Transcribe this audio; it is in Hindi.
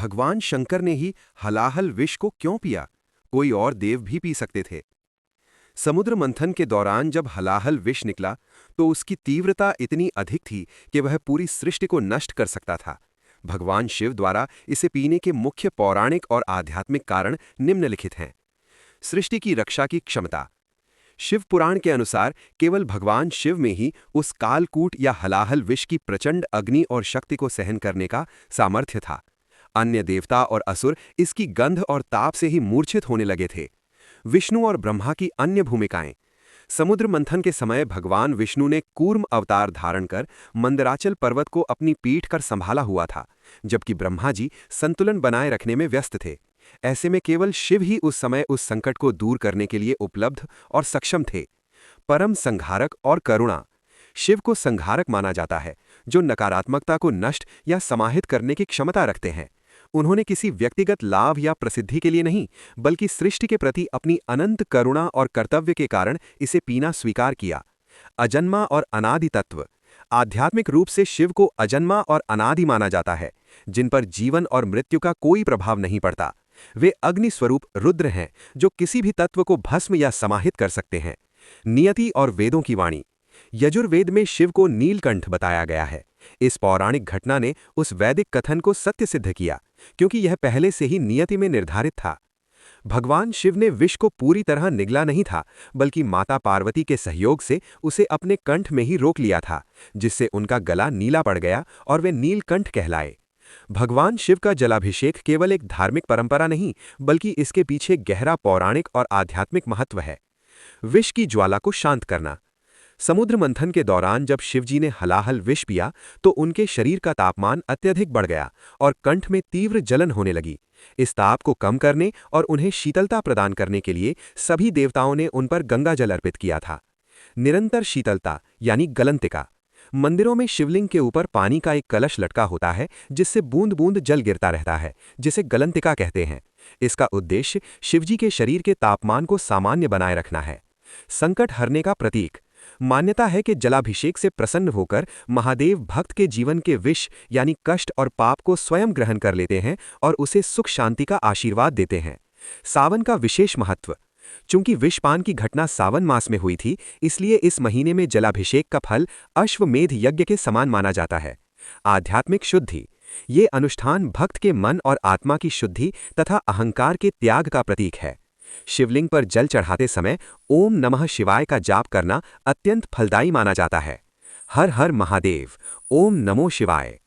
भगवान शंकर ने ही हलाहल विष को क्यों पिया? कोई और देव भी पी सकते थे। समुद्र मंथन के दौरान जब हलाहल विष निकला तो उसकी तीव्रता इतनी अधिक थी कि वह पूरी सृष्टि को नष्ट कर सकता था। भगवान शिव द्वारा इसे पीने के मुख्य पौराणिक और आध्यात्मिक कारण निम्नलिखित हैं। सृष्टि की रक्षा की क्षमता। शिव पुराण के अनुसार केवल भगवान शिव में ही उस कालकूट या हलाहल विष की प्रचंड अग्नि और शक्ति को सहन करने का सामर्थ्य था। अन्य देवता और असुर इसकी गंध और ताप से ही मूर्छित होने लगे थे। विष्णु और ब्रह्मा की अन्य भूमिकाएं। समुद्र मंथन के समय भगवान विष्णु ने कूर्म अवतार धारण कर मंदराचल पर्वत को अपनी पीठ कर संभाला हुआ था, जबकि ब्रह्मा जी संतुलन बनाए रखने में व्यस्त थे। ऐसे में केवल शिव ही उस समय उस संकट को दूर करने के लिए उपलब्ध और सक्षम थे। परम संहारक और करुणा। शिव को संहारक माना जाता है, जो नकारात्मकता को नष्ट या समाहित करने की क्षमता रखते हैं। उन्होंने किसी व्यक्तिगत लाभ या प्रसिद्धि के लिए नहीं, बल्कि सृष्टि के प्रति अपनी अनंत करुणा और कर्तव्य के कारण इसे पीना स्वीकार किया। अजन्मा और अनादि तत्व। आध्यात्मिक रूप से शिव को अजन्मा और अनादि माना जाता है, जिन पर जीवन और मृत्यु का कोई प्रभाव नहीं पड़ता। वे अग्नि स्वरूप रुद्र हैं, जो किसी भी तत्व को भस्म या समाहित कर सकते हैं। नियति और वेदों की वाणी। यजुर्वेद में शिव को नीलकंठ बताया गया है। इस पौराणिक घटना ने उस वैदिक कथन को सत्य सिद्ध किया, क्योंकि यह पहले से ही नियति में निर्धारित था। भगवान शिव ने विष को पूरी तरह निगला नहीं था, बल्कि माता पार्वती के सहयोग से उसे अपने कंठ में ही रोक लिया था, जिससे उनका गला नीला पड़ गया और वे नीलकंठ कहलाए। भगवान शिव का जलाभिषेक केवल एक धार्मिक परंपरा नहीं, बल्कि इसके पीछे गहरा पौराणिक और आध्यात्मिक महत्व है। विष की ज्वाला को शांत करना। समुद्र मंथन के दौरान जब शिवजी ने हलाहल विष पिया तो उनके शरीर का तापमान अत्यधिक बढ़ गया और कंठ में तीव्र जलन होने लगी। इस ताप को कम करने और उन्हें शीतलता प्रदान करने के लिए सभी देवताओं ने उन पर गंगा जल अर्पित किया था। निरंतर शीतलता यानी गलंतिका। मंदिरों में शिवलिंग के ऊपर पानी का एक कलश लटका होता है, जिससे बूंद बूंद जल गिरता रहता है, जिसे गलंतिका कहते हैं। इसका उद्देश्य शिवजी के शरीर के तापमान को सामान्य बनाए रखना है। संकट हरने का प्रतीक। मान्यता है कि जलाभिषेक से प्रसन्न होकर महादेव भक्त के जीवन के विष यानी कष्ट और पाप को स्वयं ग्रहण कर लेते हैं और उसे सुख शांति का आशीर्वाद देते हैं। सावन का विशेष महत्व। चूंकि विषपान की घटना सावन मास में हुई थी, इसलिए इस महीने में जलाभिषेक का फल अश्वमेध यज्ञ के समान माना जाता है। आध्यात्मिक शुद्धि। ये अनुष्ठान भक्त के मन और आत्मा की शुद्धि तथा अहंकार के त्याग का प्रतीक है। शिवलिंग पर जल चढ़ाते समय ओम नमः शिवाय का जाप करना अत्यंत फलदायी माना जाता है। हर हर महादेव। ओम नमो शिवाय।